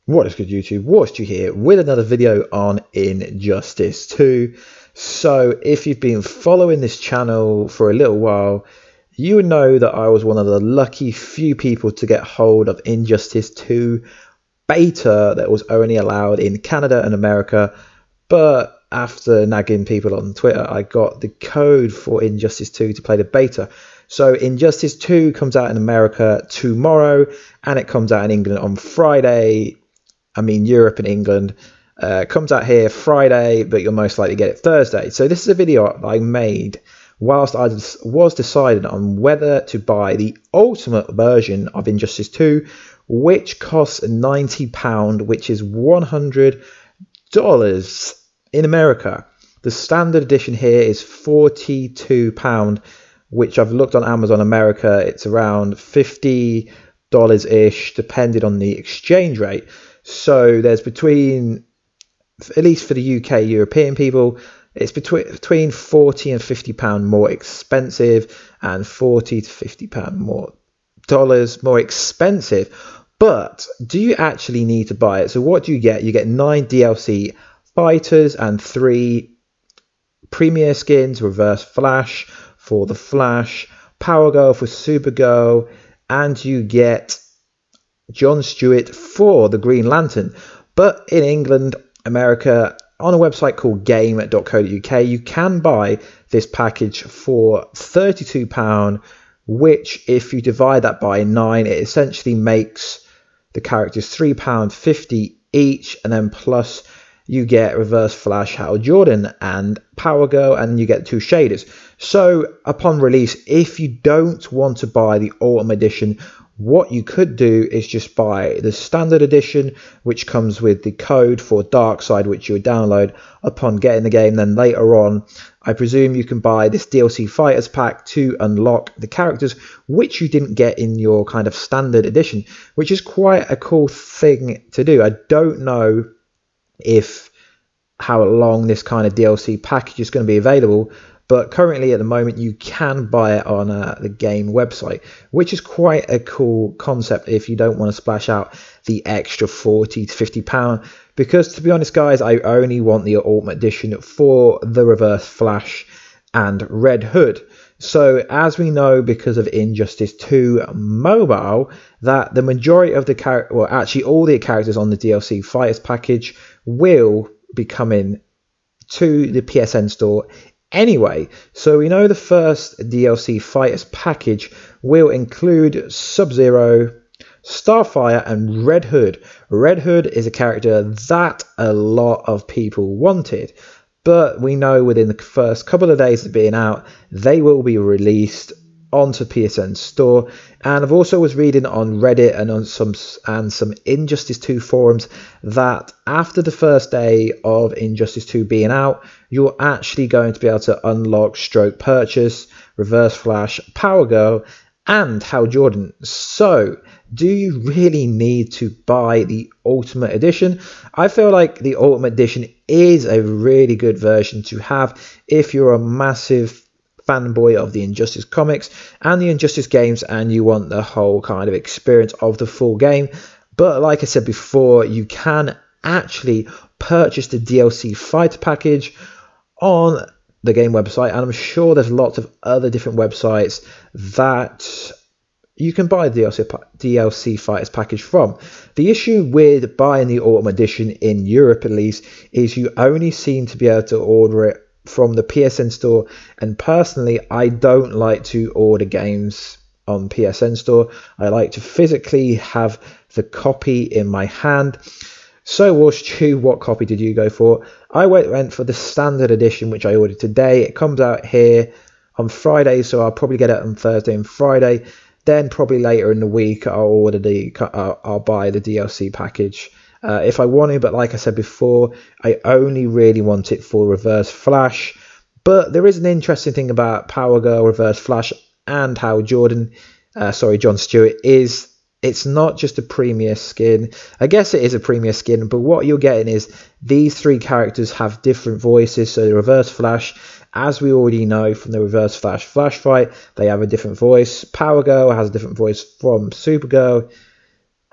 What is good, YouTube? Warstu here with another video on Injustice 2. So if you've been following this channel for a little while, you would know that I was one of the lucky few people to get hold of Injustice 2 beta that was only allowed in Canada and America. But after nagging people on Twitter, I got the code for Injustice 2 to play the beta. So Injustice 2 comes out in America tomorrow, and it comes out in England on Friday. I mean, Europe and England. Comes out here Friday, but you'll most likely get it Thursday. So this is a video I made whilst I was deciding on whether to buy the ultimate version of Injustice 2, which costs £90, which is $100 in America. The standard edition here is £42, which I've looked on Amazon America. It's around $50-ish, depending on the exchange rate. So there's between, at least for the UK European people, it's between £40 and £50 more expensive, and £40 to £50 more expensive. But do you actually need to buy it? So what do you get? You get 9 DLC fighters and 3 premier skins: Reverse Flash for the Flash, Power Girl for Supergirl, and you get John Stewart for the Green Lantern. But in England, America, on a website called game.co.uk, you can buy this package for £32, which if you divide that by 9, it essentially makes the characters £3.50 each, and then plus you get Reverse Flash, Hal Jordan, and Power Girl, and you get 2 shaders. So upon release, if you don't want to buy the Ultimate Edition, what you could do is just buy the standard edition, which comes with the code for Darkseid, which you would download upon getting the game. Then later on, I presume you can buy this DLC Fighters Pack to unlock the characters, which you didn't get in your kind of standard edition, which is quite a cool thing to do. I don't know how long this kind of DLC package is going to be available, but currently at the moment you can buy it on the game website, which is quite a cool concept if you don't want to splash out the extra £40 to £50, because to be honest guys, I only want the Ultimate Edition for the Reverse Flash and Red Hood. So as we know, because of Injustice 2 Mobile, that the majority of the well, actually all the characters on the DLC Fighters package will be coming to the PSN store anyway. So we know the first DLC Fighters package will include Sub-Zero, Starfire, and Red Hood. Red Hood is a character that a lot of people wanted, but we know within the first couple of days of being out, they will be released onto PSN store. And I've also was reading on Reddit and on some Injustice 2 forums that after the first day of Injustice 2 being out, you're actually going to be able to unlock stroke purchase Reverse Flash, Power Girl, and Hal Jordan. So do you really need to buy the Ultimate Edition? I feel like the Ultimate Edition is a really good version to have if you're a massive fanboy of the Injustice comics and the Injustice games, and you want the whole kind of experience of the full game. But like I said before, you can actually purchase the DLC Fighter package on the game website, and I'm sure there's lots of other different websites that you can buy the DLC Fighters package from. The issue with buying the Ultimate Edition in Europe, at least, is you only seem to be able to order it from the PSN store, and personally I don't like to order games on PSN store. I like to physically have the copy in my hand. So Warstu, what copy did you go for? I went for the standard edition, which I ordered today. It comes out here on Friday, so I'll probably get it on Thursday and Friday. Then probably later in the week I'll buy the DLC package if I want to. But like I said before, I only really want it for Reverse Flash. But there is an interesting thing about Power Girl, Reverse Flash, and Hal Jordan, John Stewart, is it's not just a premier skin. I guess it is a premier skin, but what you're getting is these 3 characters have different voices. So the Reverse Flash, as we already know from the Reverse Flash Flash fight, they have a different voice. Power Girl has a different voice from Supergirl.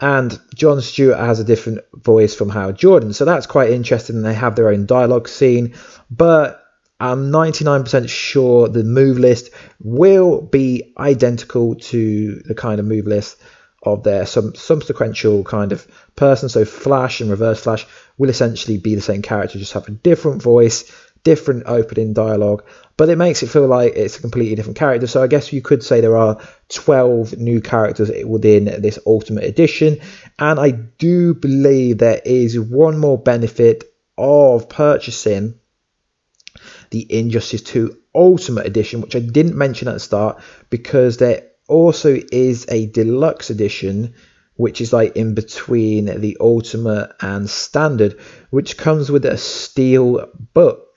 and Jon Stewart has a different voice from Hal Jordan. So that's quite interesting, and they have their own dialogue scene. But I'm 99% sure the move list will be identical to the kind of move list of their subsequential kind of person. So Flash and Reverse Flash will essentially be the same character, just have a different voice, different opening dialogue, but it makes it feel like it's a completely different character. So I guess you could say there are 12 new characters within this Ultimate Edition, and I do believe there is one more benefit of purchasing the Injustice 2 Ultimate Edition, which I didn't mention at the start, because there also is a deluxe edition, which is like in between the Ultimate and Standard, which comes with a steel book.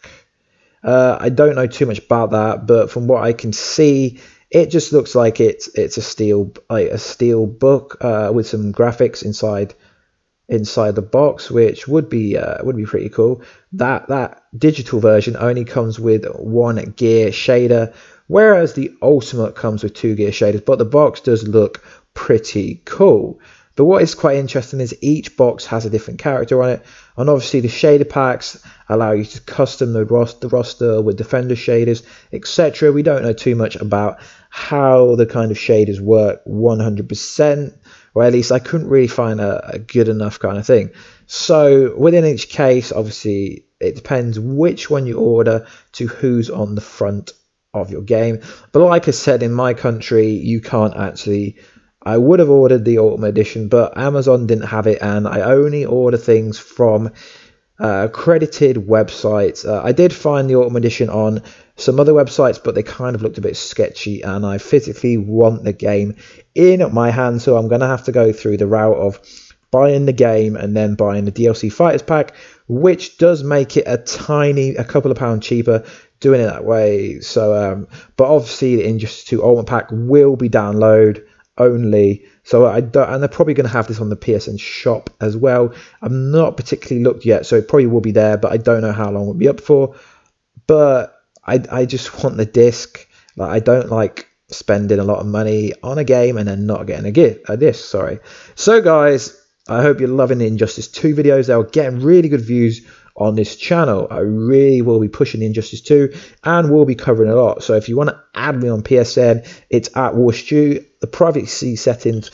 I don't know too much about that, but from what I can see, it just looks like it's a steel book with some graphics inside the box, which would be pretty cool. That digital version only comes with 1 gear shader, whereas the Ultimate comes with 2 gear shaders, but the box does look pretty cool. But what is quite interesting is each box has a different character on it, and obviously the shader packs allow you to custom the roster with Defender shaders, etc. We don't know too much about how the kind of shaders work 100%, or at least I couldn't really find a good enough kind of thing. So within each case, obviously it depends which one you order to who's on the front of your game. But like I said, in my country, you can't actually... I would have ordered the Ultimate Edition, but Amazon didn't have it, and I only order things from accredited websites. I did find the Ultimate Edition on some other websites, but they kind of looked a bit sketchy, and I physically want the game in my hand, so I'm going to have to go through the route of buying the game and then buying the DLC Fighters Pack, which does make it a couple of pounds cheaper doing it that way. So, but obviously the Injustice 2 Ultimate Pack will be download only, so and they're probably going to have this on the PSN shop as well. I've not particularly looked yet, so it probably will be there, but I don't know how long it'll be up for. But I just want the disc. Like, I don't like spending a lot of money on a game and then not getting a disc. Sorry. So guys, I hope you're loving the Injustice 2 videos. They're getting really good views on this channel. I really will be pushing the Injustice 2, and we'll be covering a lot. So if you want to add me on PSN, it's at Warstu. The privacy settings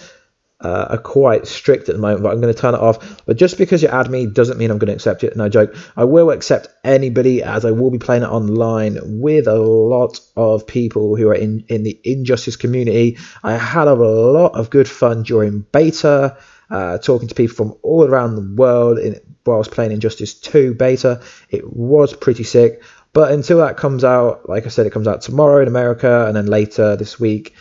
are quite strict at the moment, but I'm going to turn it off. But just because you add me doesn't mean I'm going to accept it. No joke. I will accept anybody, as I will be playing it online with a lot of people who are in the Injustice community. I had a lot of good fun during beta, talking to people from all around the world whilst playing Injustice 2 beta. It was pretty sick. But until that comes out, like I said, it comes out tomorrow in America, and then later this week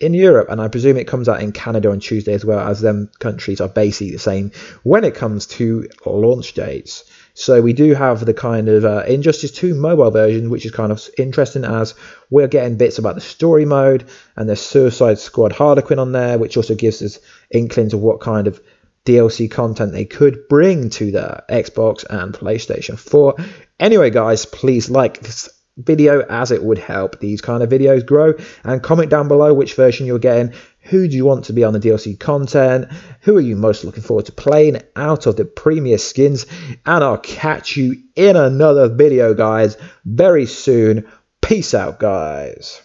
in Europe, and I presume it comes out in Canada on Tuesday as well, as them countries are basically the same when it comes to launch dates. So we do have the kind of Injustice 2 mobile version, which is kind of interesting, as we're getting bits about the story mode, and there's Suicide Squad Harlequin on there, which also gives us inklings of what kind of DLC content they could bring to the Xbox and PlayStation 4. Anyway guys, please like this video, as it would help these kind of videos grow, and comment down below which version you're getting. Who do you want to be on the DLC content? Who are you most looking forward to playing out of the premier skins? And I'll catch you in another video guys very soon. Peace out guys.